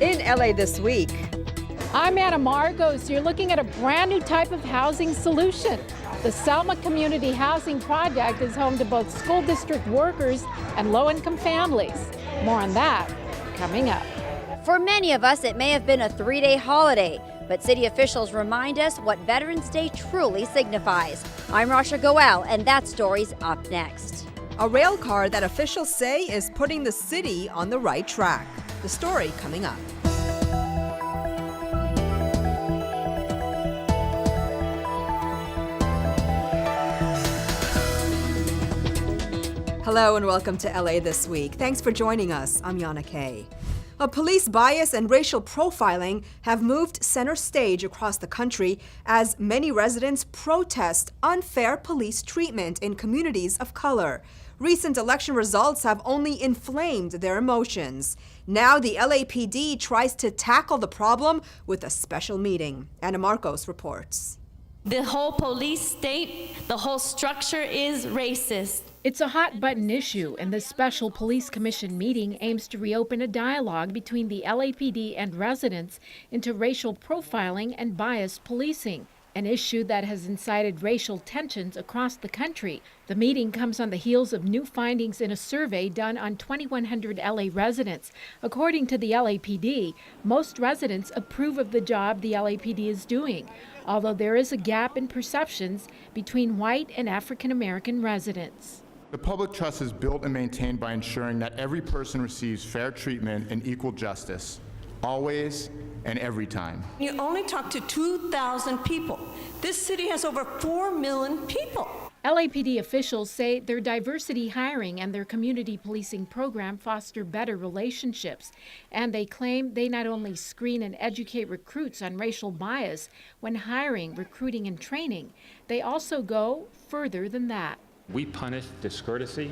In LA this week. I'm Anna Marcos. You're looking at a brand new type of housing solution. The Selma Community Housing Project is home to both school district workers and low-income families. More on that coming up. For many of us, it may have been a 3-day holiday, but city officials remind us what Veterans Day truly signifies. I'm Rasha Goel, and that story's up next. A rail car that officials say is putting the city on the right track. The story coming up. Hello and welcome to LA This Week. Thanks for joining us. I'm Yana Kay. Police bias and racial profiling have moved center stage across the country as many residents protest unfair police treatment in communities of color. Recent election results have only inflamed their emotions. Now the LAPD tries to tackle the problem with a special meeting. Anna Marcos reports. The whole police state, the whole structure is racist. It's a hot-button issue, and the Special Police Commission meeting aims to reopen a dialogue between the LAPD and residents into racial profiling and biased policing, an issue that has incited racial tensions across the country. The meeting comes on the heels of new findings in a survey done on 2,100 LA residents. According to the LAPD, most residents approve of the job the LAPD is doing, although there is a gap in perceptions between white and African American residents. The public trust is built and maintained by ensuring that every person receives fair treatment and equal justice, always and every time. You only talk to 2,000 people. This city has over 4 million people. LAPD officials say their diversity hiring and their community policing program foster better relationships. And they claim they not only screen and educate recruits on racial bias when hiring, recruiting, and training, they also go further than that. We punish discourtesy,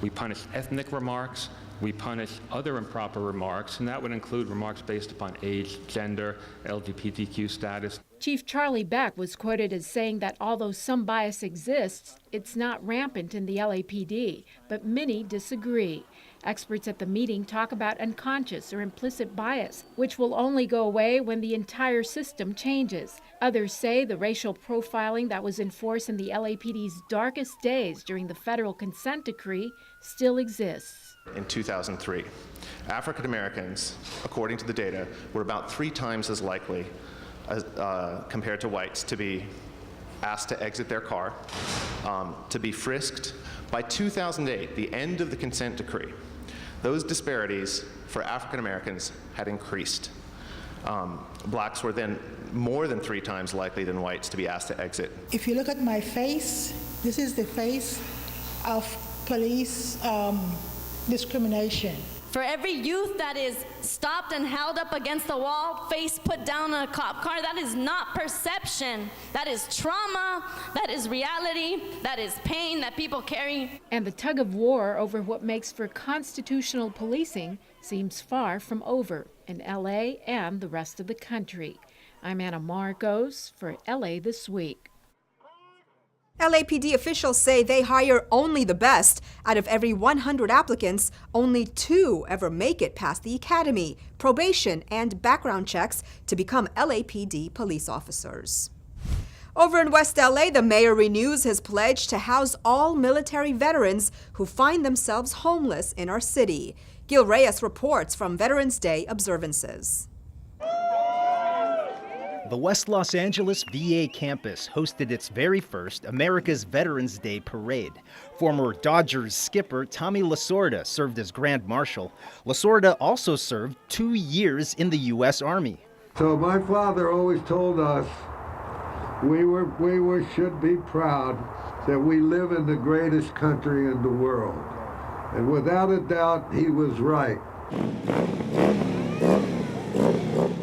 we punish ethnic remarks, we punish other improper remarks, and that would include remarks based upon age, gender, LGBTQ status. Chief Charlie Beck was quoted as saying that although some bias exists, it's not rampant in the LAPD, but many disagree. Experts at the meeting talk about unconscious or implicit bias, which will only go away when the entire system changes. Others say the racial profiling that was in force in the LAPD's darkest days during the federal consent decree still exists. In 2003, African Americans, according to the data, were about 3 times as likely compared to whites to be asked to exit their car, to be frisked. By 2008, the end of the consent decree, those disparities for African Americans had increased. Blacks were then more than 3 times likely than whites to be asked to exit. If you look at my face, this is the face of police discrimination. For every youth that is stopped and held up against the wall, face put down on a cop car, that is not perception. That is trauma, that is reality, that is pain that people carry. And the tug of war over what makes for constitutional policing seems far from over in LA and the rest of the country. I'm Anna Marcos for LA This Week. LAPD officials say they hire only the best. Out of every 100 applicants, only 2 ever make it past the academy, probation, and background checks to become LAPD police officers. Over in West LA, the mayor renews his pledge to house all military veterans who find themselves homeless in our city. Gil Reyes reports from Veterans Day observances. The West Los Angeles VA campus hosted its very first America's Veterans Day parade. Former Dodgers skipper Tommy Lasorda served as Grand Marshal. Lasorda also served 2 years in the U.S. Army. So my father always told us we should be proud that we live in the greatest country in the world. And without a doubt, he was right.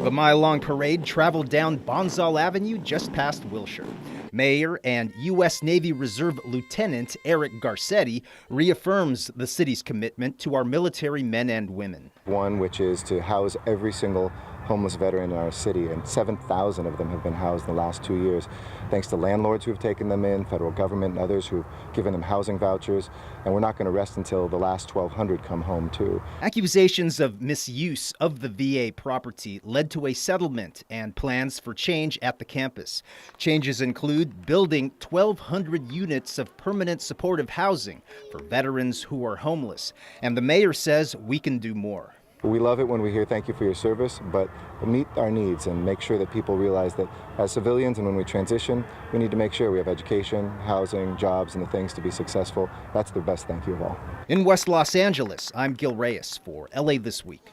The mile-long parade traveled down Bonsall Avenue just past Wilshire. Mayor and U.S. Navy Reserve Lieutenant Eric Garcetti reaffirms the city's commitment to our military men and women. One, which is to house every single homeless veteran in our city, and 7,000 of them have been housed in the last 2 years, thanks to landlords who have taken them in, federal government and others who've given them housing vouchers, and we're not going to rest until the last 1,200 come home too. Accusations of misuse of the VA property led to a settlement and plans for change at the campus. Changes include building 1,200 units of permanent supportive housing for veterans who are homeless, and the mayor says we can do more. We love it when we hear thank you for your service, but meet our needs and make sure that people realize that as civilians and when we transition, we need to make sure we have education, housing, jobs, and the things to be successful. That's the best thank you of all. In West Los Angeles, I'm Gil Reyes for LA This Week.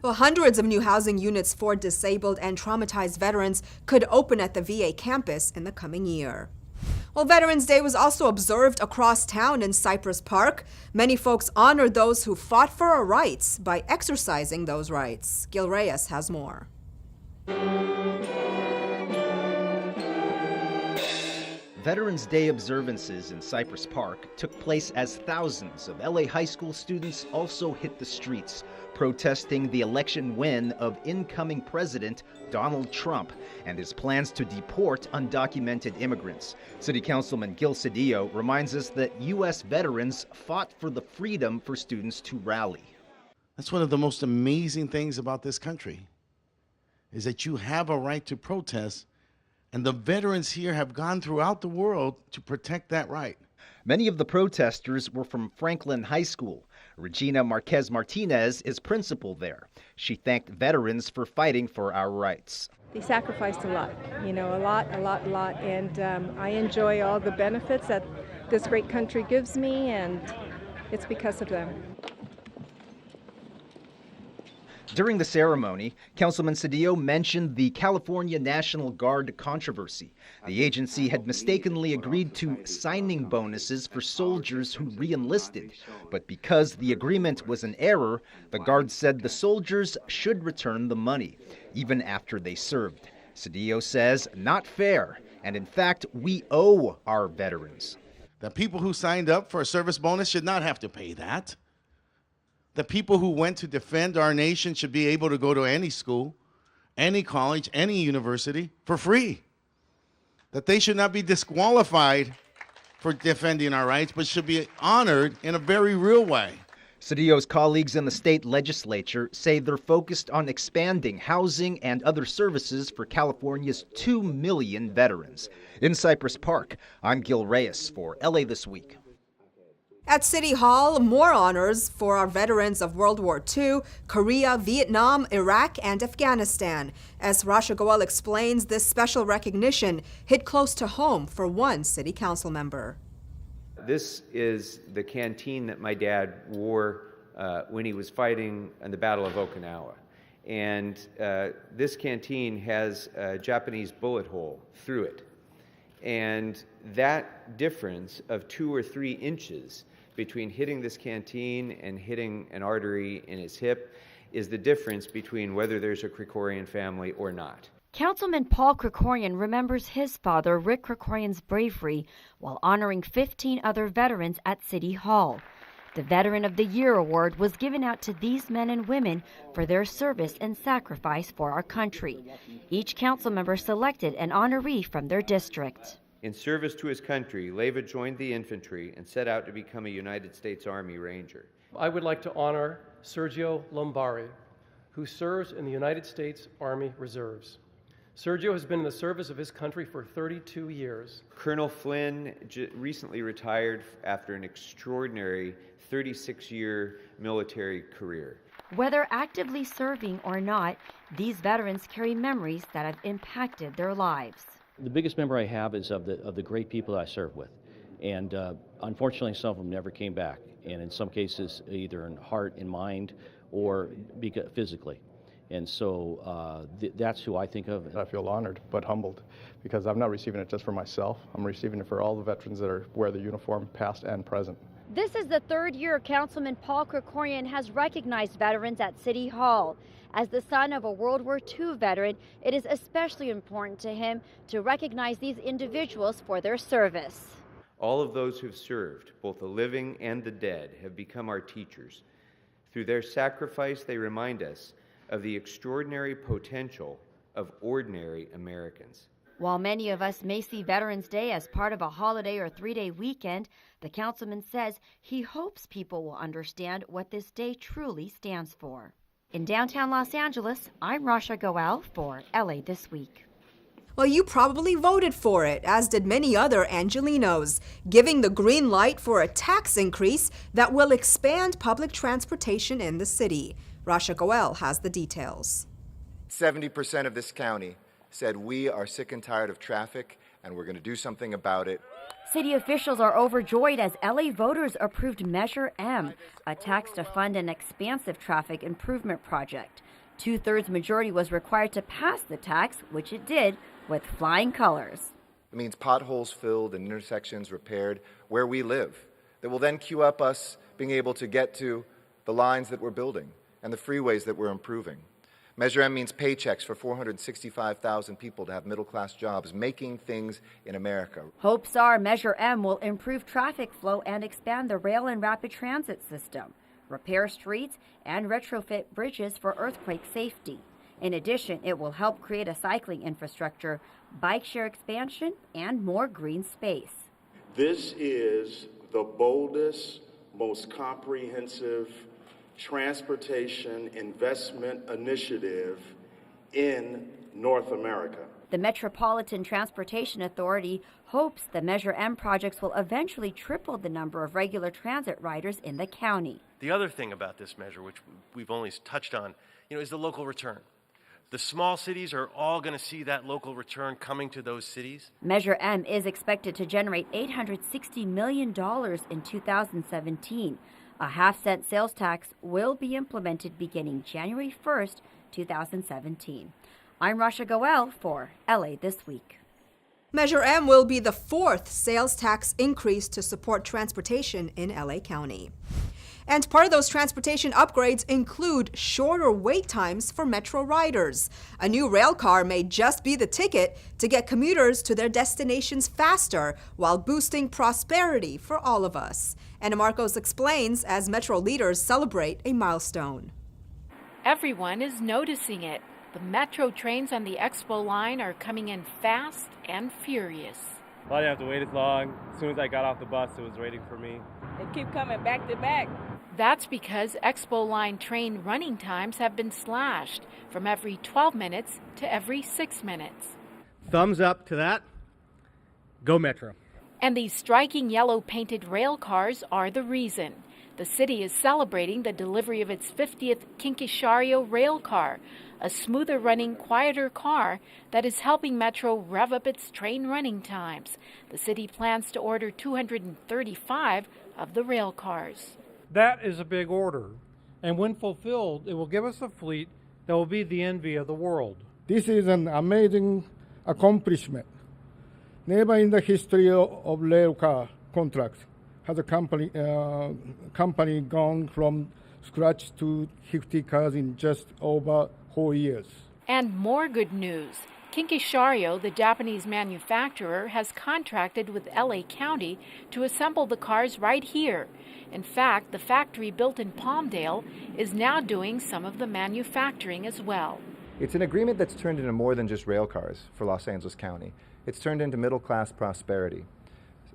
Well, hundreds of new housing units for disabled and traumatized veterans could open at the VA campus in the coming year. Well, Veterans Day was also observed across town in Cypress Park. Many folks honored those who fought for our rights by exercising those rights. Gil Reyes has more. Veterans Day observances in Cypress Park took place as thousands of LA high school students also hit the streets, protesting the election win of incoming President Donald Trump and his plans to deport undocumented immigrants. City Councilman Gil Cedillo reminds us that U.S. veterans fought for the freedom for students to rally. That's one of the most amazing things about this country, is that you have a right to protest, and the veterans here have gone throughout the world to protect that right. Many of the protesters were from Franklin High School. Regina Marquez Martinez is principal there. She thanked veterans for fighting for our rights. They sacrificed a lot, a lot, and I enjoy all the benefits that this great country gives me, and it's because of them. During the ceremony, Councilman Cedillo mentioned the California National Guard controversy. The agency had mistakenly agreed to signing bonuses for soldiers who re-enlisted, but because the agreement was an error, the Guard said the soldiers should return the money, even after they served. Cedillo says, not fair, and in fact, we owe our veterans. The people who signed up for a service bonus should not have to pay that. The people who went to defend our nation should be able to go to any school, any college, any university for free. That they should not be disqualified for defending our rights, but should be honored in a very real way. Cedillo's colleagues in the state legislature say they're focused on expanding housing and other services for California's 2 million veterans. In Cypress Park, I'm Gil Reyes for LA This Week. At City Hall, more honors for our veterans of World War II, Korea, Vietnam, Iraq, and Afghanistan. As Rasha Goel explains, this special recognition hit close to home for one city council member. This is the canteen that my dad wore when he was fighting in the Battle of Okinawa. And this canteen has a Japanese bullet hole through it. And that difference of 2 or 3 inches between hitting this canteen and hitting an artery in his hip is the difference between whether there's a Krikorian family or not. Councilman Paul Krikorian remembers his father, Rick Krikorian's bravery while honoring 15 other veterans at City Hall. The Veteran of the Year award was given out to these men and women for their service and sacrifice for our country. Each council member selected an honoree from their district. In service to his country, Leyva joined the infantry and set out to become a United States Army Ranger. I would like to honor Sergio Lombari, who serves in the United States Army Reserves. Sergio has been in the service of his country for 32 years. Colonel Flynn recently retired after an extraordinary 36-year military career. Whether actively serving or not, these veterans carry memories that have impacted their lives. The biggest memory I have is of the great people that I served with. And unfortunately, some of them never came back. And in some cases, either in heart and mind or physically. And so that's who I think of. I feel honored but humbled because I'm not receiving it just for myself. I'm receiving it for all the veterans that wear the uniform, past and present. This is the third year Councilman Paul Krikorian has recognized veterans at City Hall. As the son of a World War II veteran, it is especially important to him to recognize these individuals for their service. All of those who've served, both the living and the dead, have become our teachers. Through their sacrifice, they remind us of the extraordinary potential of ordinary Americans. While many of us may see Veterans Day as part of a holiday or 3-day weekend, the councilman says he hopes people will understand what this day truly stands for. In downtown Los Angeles, I'm Rasha Goel for LA This Week. Well, you probably voted for it, as did many other Angelenos, giving the green light for a tax increase that will expand public transportation in the city. Rasha Goel has the details. 70% of this county said we are sick and tired of traffic and we're going to do something about it. City officials are overjoyed as LA voters approved Measure M, a tax to fund an expansive traffic improvement project. 2/3 majority was required to pass the tax, which it did with flying colors. It means potholes filled and intersections repaired where we live. That will then queue up us being able to get to the lines that we're building and the freeways that we're improving. Measure M means paychecks for 465,000 people to have middle-class jobs, making things in America. Hopes are Measure M will improve traffic flow and expand the rail and rapid transit system, repair streets, and retrofit bridges for earthquake safety. In addition, it will help create a cycling infrastructure, bike share expansion, and more green space. This is the boldest, most comprehensive transportation investment initiative in North America. The Metropolitan Transportation Authority hopes the Measure M projects will eventually triple the number of regular transit riders in the county. The other thing about this measure, which we've only touched on, is the local return. The small cities are all going to see that local return coming to those cities. Measure M is expected to generate $860 million in 2017. A half-cent sales tax will be implemented beginning January 1st, 2017. I'm Rasha Goel for LA This Week. Measure M will be the 4th sales tax increase to support transportation in LA County. And part of those transportation upgrades include shorter wait times for Metro riders. A new rail car may just be the ticket to get commuters to their destinations faster while boosting prosperity for all of us. Ana Marcos explains as Metro leaders celebrate a milestone. Everyone is noticing it. The Metro trains on the Expo Line are coming in fast and furious. I didn't have to wait as long. As soon as I got off the bus, it was waiting for me. They keep coming back to back. That's because Expo Line train running times have been slashed from every 12 minutes to every 6 minutes. Thumbs up to that. Go Metro. And these striking yellow-painted rail cars are the reason. The city is celebrating the delivery of its 50th Kinkishario rail car, a smoother-running, quieter car that is helping Metro rev up its train running times. The city plans to order 235 of the rail cars. That is a big order, and when fulfilled, it will give us a fleet that will be the envy of the world. This is an amazing accomplishment. Never in the history of rail car contracts has a company gone from scratch to 50 cars in just over 4 years. And more good news. Kinkishario, the Japanese manufacturer, has contracted with LA County to assemble the cars right here. In fact, the factory built in Palmdale is now doing some of the manufacturing as well. It's an agreement that's turned into more than just rail cars for Los Angeles County. It's turned into middle-class prosperity.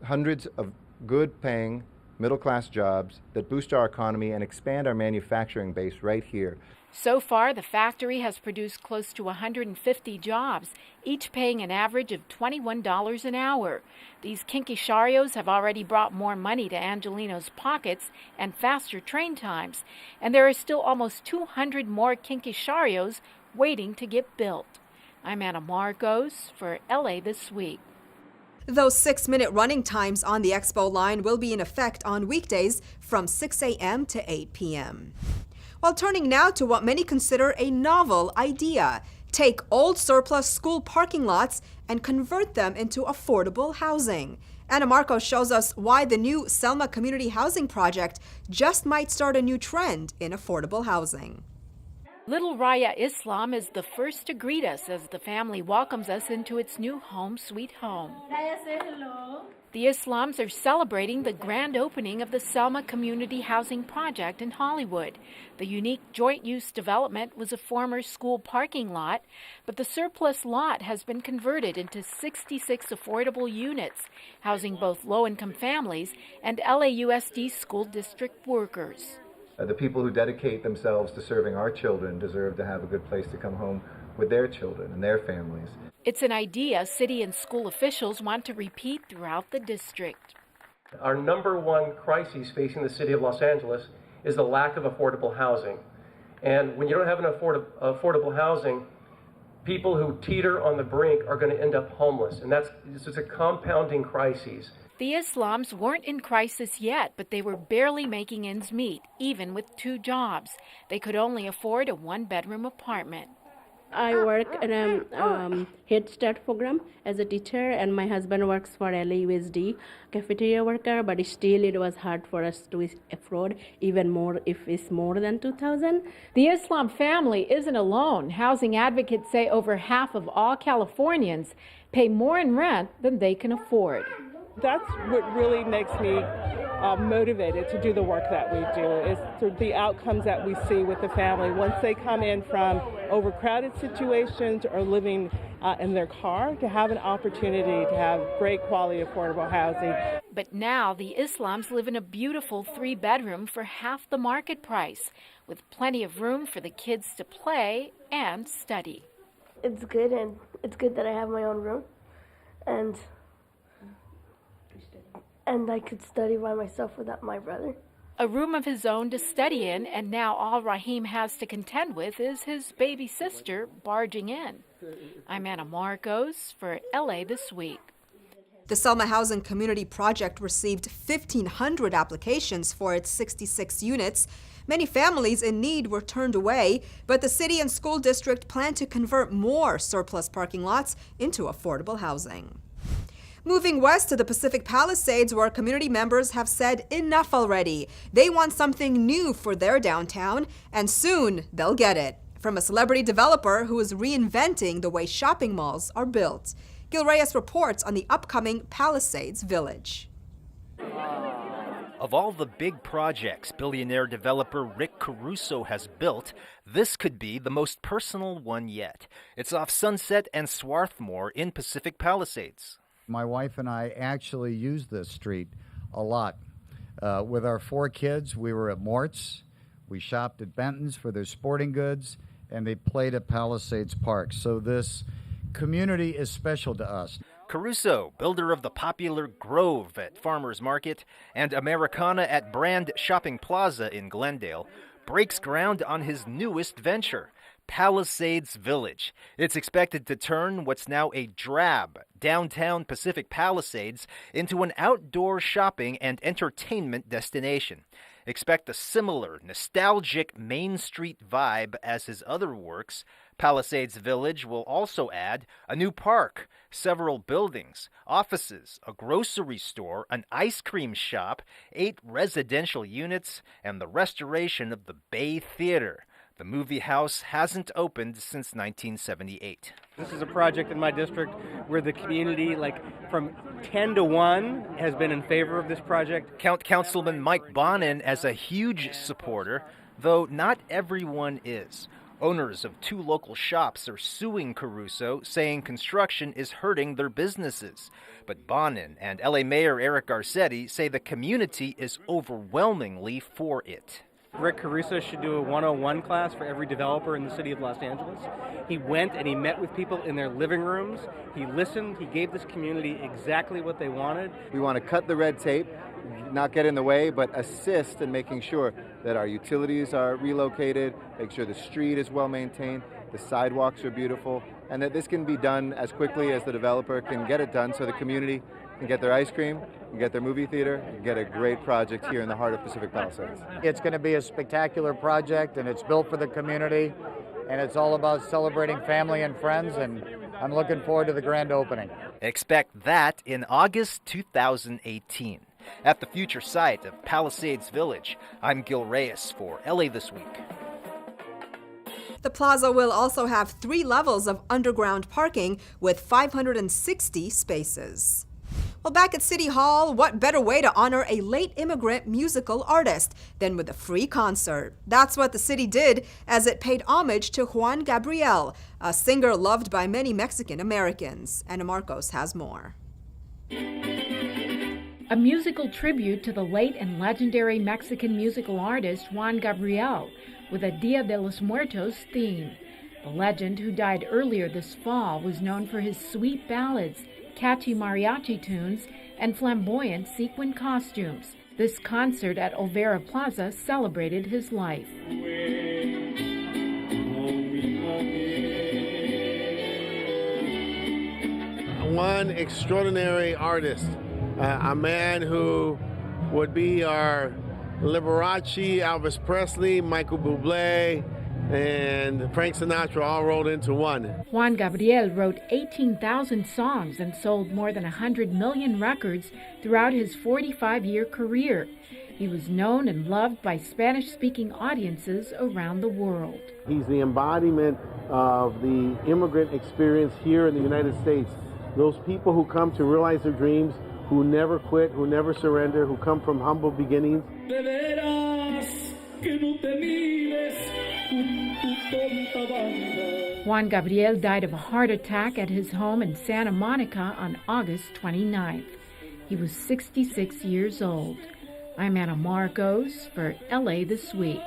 Hundreds of good-paying middle-class jobs that boost our economy and expand our manufacturing base right here. So far, the factory has produced close to 150 jobs, each paying an average of $21 an hour. These Kinkisharios have already brought more money to Angelenos' pockets and faster train times, and there are still almost 200 more Kinkisharios waiting to get built. I'm Ana Marcos for LA This Week. Those 6-minute running times on the Expo Line will be in effect on weekdays from 6 a.m. to 8 p.m. While turning now to what many consider a novel idea, take old surplus school parking lots and convert them into affordable housing. Ana Marcos shows us why the new Selma Community Housing Project just might start a new trend in affordable housing. Little Raya Islam is the first to greet us as the family welcomes us into its new home, sweet home. Raya, say hello. The Islams are celebrating the grand opening of the Selma Community Housing Project in Hollywood. The unique joint-use development was a former school parking lot, but the surplus lot has been converted into 66 affordable units, housing both low-income families and LAUSD school district workers. The people who dedicate themselves to serving our children deserve to have a good place to come home with their children and their families. It's an idea city and school officials want to repeat throughout the district. Our number one crisis facing the city of Los Angeles is the lack of affordable housing. And when you don't have enough affordable housing, people who teeter on the brink are going to end up homeless. And this is a compounding crisis. The Islams weren't in crisis yet, but they were barely making ends meet, even with 2 jobs. They could only afford a 1-bedroom apartment. I work in a Head Start program as a teacher, and my husband works for LAUSD cafeteria worker, but still it was hard for us to afford, even more if it's more than $2,000. The Islam family isn't alone. Housing advocates say over half of all Californians pay more in rent than they can afford. That's what really makes me motivated to do the work that we do, is through the outcomes that we see with the family. Once they come in from overcrowded situations or living in their car, to have an opportunity to have great quality affordable housing. But now the Islams live in a beautiful 3-bedroom for half the market price, with plenty of room for the kids to play and study. It's good, and it's good that I have my own room, and I could study by myself without my brother. A room of his own to study in, and now all Rahim has to contend with is his baby sister barging in. I'm Anna Marcos for LA This Week. The Selma Housing Community Project received 1,500 applications for its 66 units. Many families in need were turned away, but the city and school district plan to convert more surplus parking lots into affordable housing. Moving west to the Pacific Palisades, where community members have said enough already. They want something new for their downtown, and soon they'll get it. From a celebrity developer who is reinventing the way shopping malls are built. Gil Reyes reports on the upcoming Palisades Village. Of all the big projects billionaire developer Rick Caruso has built, this could be the most personal one yet. It's off Sunset and Swarthmore in Pacific Palisades. My wife and I actually use this street a lot. With our 4 kids, we were at Mort's, we shopped at Benton's for their sporting goods, and they played at Palisades Park. So this community is special to us. Caruso, builder of the popular Grove at Farmers Market and Americana at Brand Shopping Plaza in Glendale, breaks ground on his newest venture, Palisades Village. It's expected to turn what's now a drab downtown Pacific Palisades into an outdoor shopping and entertainment destination. Expect a similar nostalgic Main Street vibe as his other works. Palisades Village will also add a new park, several buildings, offices, a grocery store, an ice cream shop, 8 residential units, and the restoration of the Bay Theater. The movie house hasn't opened since 1978. This is a project in my district where the community, from 10 to 1, has been in favor of this project. Count Councilman Mike Bonin as a huge supporter, though not everyone is. Owners of 2 local shops are suing Caruso, saying construction is hurting their businesses. But Bonin and LA Mayor Eric Garcetti say the community is overwhelmingly for it. Rick Caruso should do a 101 class for every developer in the city of Los Angeles. He went and he met with people in their living rooms. He listened. He gave this community exactly what they wanted. We want to cut the red tape, not get in the way, but assist in making sure that our utilities are relocated, make sure the street is well maintained, the sidewalks are beautiful, and that this can be done as quickly as the developer can get it done so the community can get their ice cream, can get their movie theater, and get a great project here in the heart of Pacific Palisades. It's going to be a spectacular project, and it's built for the community, and it's all about celebrating family and friends, and I'm looking forward to the grand opening. Expect that in August 2018. At the future site of Palisades Village, I'm Gil Reyes for LA This Week. The plaza will also have 3 levels of underground parking with 560 spaces. Well, back at City Hall, what better way to honor a late immigrant musical artist than with a free concert? That's what the city did as it paid homage to Juan Gabriel, a singer loved by many Mexican Americans. Ana Marcos has more. A musical tribute to the late and legendary Mexican musical artist Juan Gabriel with a Dia de los Muertos theme. The legend, who died earlier this fall, was known for his sweet ballads, catchy mariachi tunes, and flamboyant sequin costumes. This concert at Olvera Plaza celebrated his life. One extraordinary artist, a man who would be our Liberace, Elvis Presley, Michael Bublé, and Frank Sinatra all rolled into one. Juan Gabriel wrote 18,000 songs and sold more than 100 million records throughout his 45-year career. He was known and loved by Spanish-speaking audiences around the world. He's the embodiment of the immigrant experience here in the United States. Those people who come to realize their dreams, who never quit, who never surrender, who come from humble beginnings. Juan Gabriel died of a heart attack at his home in Santa Monica on August 29th. He was 66 years old. I'm Ana Marcos for LA This Week.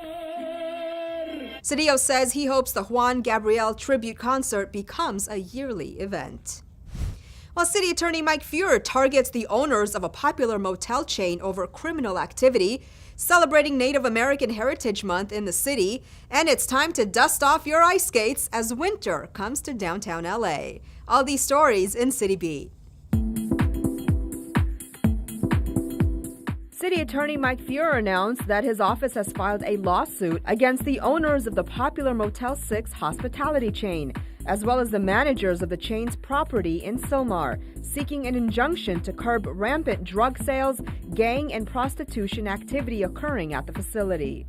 Cedillo says he hopes the Juan Gabriel tribute concert becomes a yearly event. While City Attorney Mike Feuer targets the owners of a popular motel chain over criminal activity, celebrating Native American Heritage Month in the city, and it's time to dust off your ice skates as winter comes to downtown LA. All these stories in Citybeat. City Attorney Mike Feuer announced that his office has filed a lawsuit against the owners of the popular Motel 6 hospitality chain, as well as the managers of the chain's property in Selma, seeking an injunction to curb rampant drug sales, gang, and prostitution activity occurring at the facility.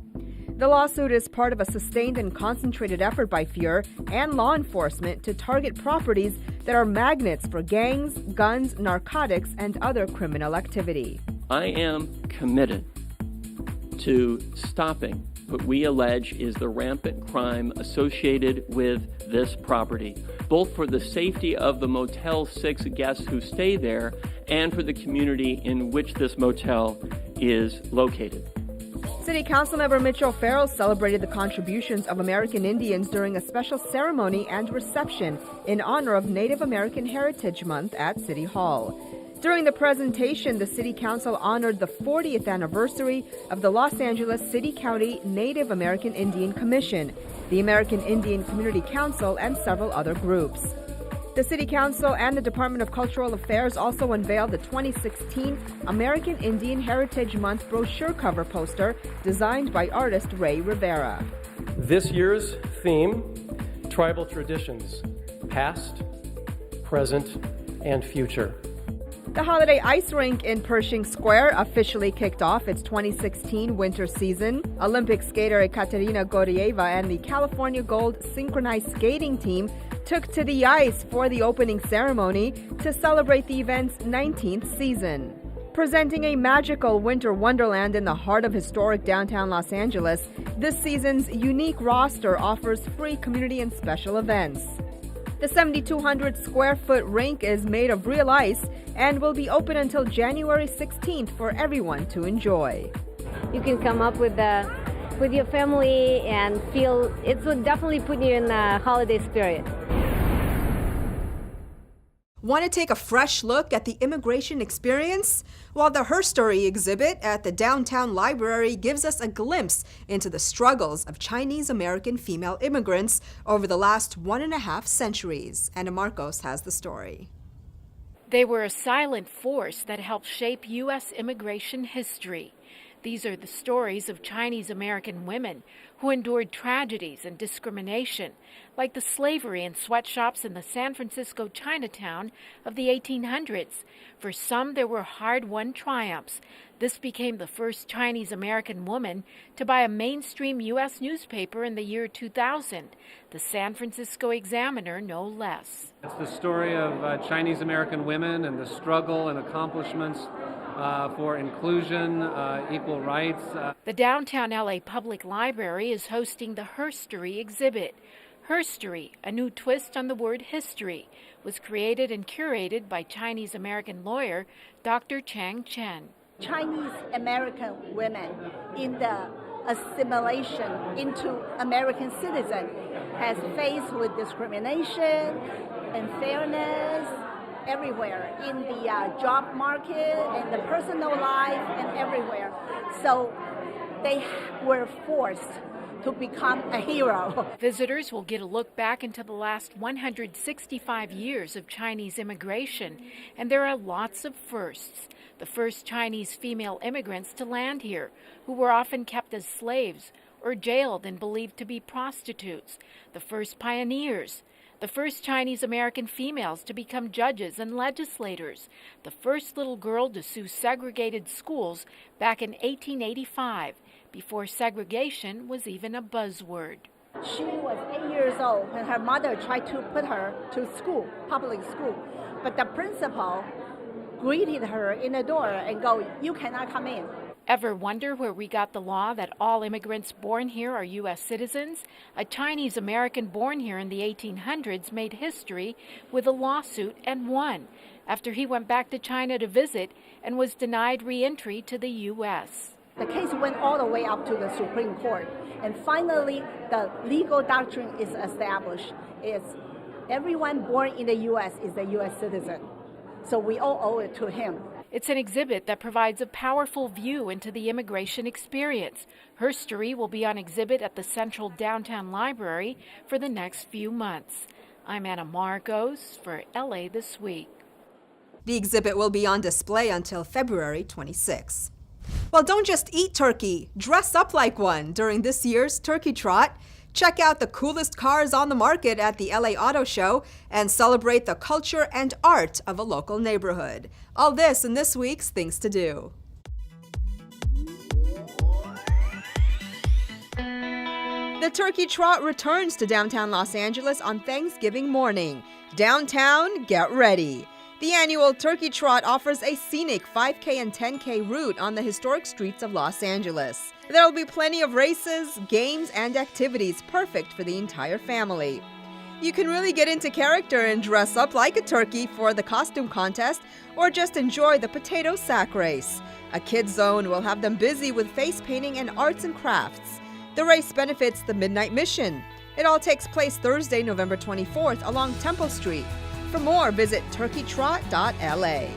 The lawsuit is part of a sustained and concentrated effort by Feuer and law enforcement to target properties that are magnets for gangs, guns, narcotics, and other criminal activity. I am committed to stopping what we allege is the rampant crime associated with this property, both for the safety of the Motel 6 guests who stay there and for the community in which this motel is located. City Councilmember Mitchell Farrell celebrated the contributions of American Indians during a special ceremony and reception in honor of Native American Heritage Month at City Hall. During the presentation, the City Council honored the 40th anniversary of the Los Angeles City-County Native American Indian Commission, the American Indian Community Council, and several other groups. The City Council and the Department of Cultural Affairs also unveiled the 2016 American Indian Heritage Month brochure cover poster designed by artist Ray Rivera. This year's theme, Tribal Traditions, Past, Present, and Future. The Holiday Ice Rink in Pershing Square officially kicked off its 2016 winter season. Olympic skater Ekaterina Gorieva and the California Gold synchronized skating team took to the ice for the opening ceremony to celebrate the event's 19th season. Presenting a magical winter wonderland in the heart of historic downtown Los Angeles, this season's unique roster offers free community and special events. The 7,200 square foot rink is made of real ice and will be open until January 16th for everyone to enjoy. You can come up with your family and feel it will definitely put you in the holiday spirit. Want to take a fresh look at the immigration experience? Well, the HERSTORY exhibit at the Downtown Library gives us a glimpse into the struggles of Chinese American female immigrants over the last 1.5 centuries. Ana Marcos has the story. They were a silent force that helped shape U.S. immigration history. These are the stories of Chinese American women who endured tragedies and discrimination, like the slavery in sweatshops in the San Francisco Chinatown of the 1800s. For some, there were hard-won triumphs. This became the first Chinese American woman to buy a mainstream U.S. newspaper in the year 2000, the San Francisco Examiner, no less. It's the story of Chinese American women and the struggle and accomplishments for inclusion, equal rights. The downtown LA Public Library is hosting the HERSTORY exhibit. HERSTORY, a new twist on the word history, was created and curated by Chinese American lawyer Dr. Chang Chen. Chinese American women in the assimilation into American citizen has faced with discrimination, unfairness, everywhere in the job market, in the personal life, and everywhere. So they were forced to become a hero. Visitors will get a look back into the last 165 years of Chinese immigration, and there are lots of firsts. The first Chinese female immigrants to land here, who were often kept as slaves or jailed and believed to be prostitutes. The first pioneers. The first Chinese American females to become judges and legislators. The first little girl to sue segregated schools back in 1885, before segregation was even a buzzword. She was 8 years old when her mother tried to put her to school, public school. But the principal greeted her in the door and go, "You cannot come in." Ever wonder where we got the law that all immigrants born here are U.S. citizens? A Chinese American born here in the 1800s made history with a lawsuit and won after he went back to China to visit and was denied re-entry to the U.S. The case went all the way up to the Supreme Court, and finally the legal doctrine is established. It's everyone born in the U.S. is a U.S. citizen, so we all owe it to him. It's an exhibit that provides a powerful view into the immigration experience. HERSTORY will be on exhibit at the Central Downtown Library for the next few months. I'm Anna Marcos for LA This Week. The exhibit will be on display until February 26. Well, don't just eat turkey, dress up like one during this year's Turkey Trot. Check out the coolest cars on the market at the LA Auto Show and celebrate the culture and art of a local neighborhood. All this in this week's Things to Do. The Turkey Trot returns to downtown Los Angeles on Thanksgiving morning. Downtown, get ready. The annual Turkey Trot offers a scenic 5K and 10K route on the historic streets of Los Angeles. There will be plenty of races, games, and activities perfect for the entire family. You can really get into character and dress up like a turkey for the costume contest or just enjoy the potato sack race. A kids zone will have them busy with face painting and arts and crafts. The race benefits the Midnight Mission. It all takes place Thursday, November 24th along Temple Street. For more, visit turkeytrot.la.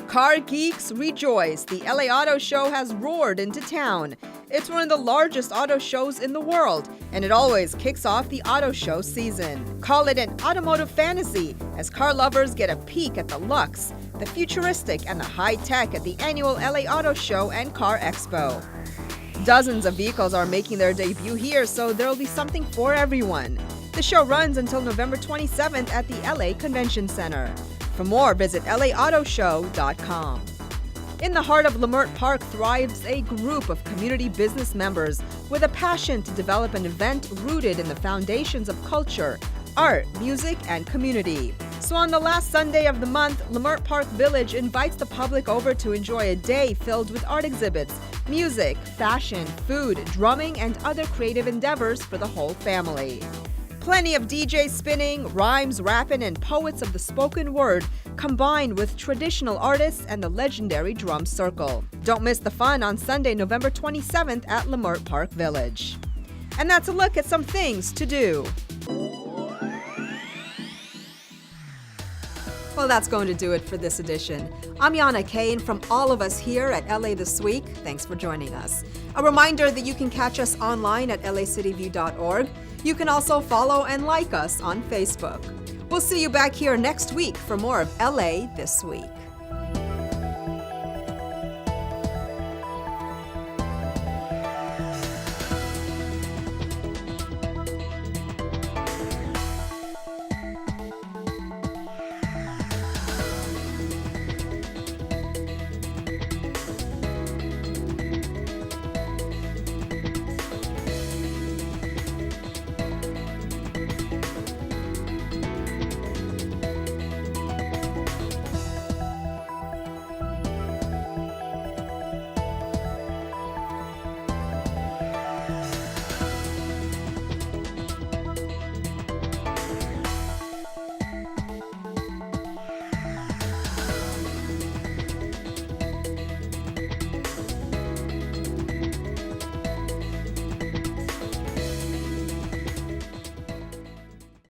Car geeks rejoice. The LA Auto Show has roared into town. It's one of the largest auto shows in the world, and it always kicks off the auto show season. Call it an automotive fantasy, as car lovers get a peek at the luxe, the futuristic, and the high-tech at the annual LA Auto Show and Car Expo. Dozens of vehicles are making their debut here, so there'll be something for everyone. The show runs until November 27th at the LA Convention Center. For more, visit LAAutoShow.com. In the heart of Leimert Park thrives a group of community business members with a passion to develop an event rooted in the foundations of culture, art, music, and community. So on the last Sunday of the month, Leimert Park Village invites the public over to enjoy a day filled with art exhibits, music, fashion, food, drumming, and other creative endeavors for the whole family. Plenty of DJs spinning, rhymes, rapping, and poets of the spoken word combined with traditional artists and the legendary drum circle. Don't miss the fun on Sunday, November 27th at Leimert Park Village. And that's a look at some things to do. Well, that's going to do it for this edition. I'm Yana Kane from all of us here at LA This Week. Thanks for joining us. A reminder that you can catch us online at lacityview.org. You can also follow and like us on Facebook. We'll see you back here next week for more of LA This Week.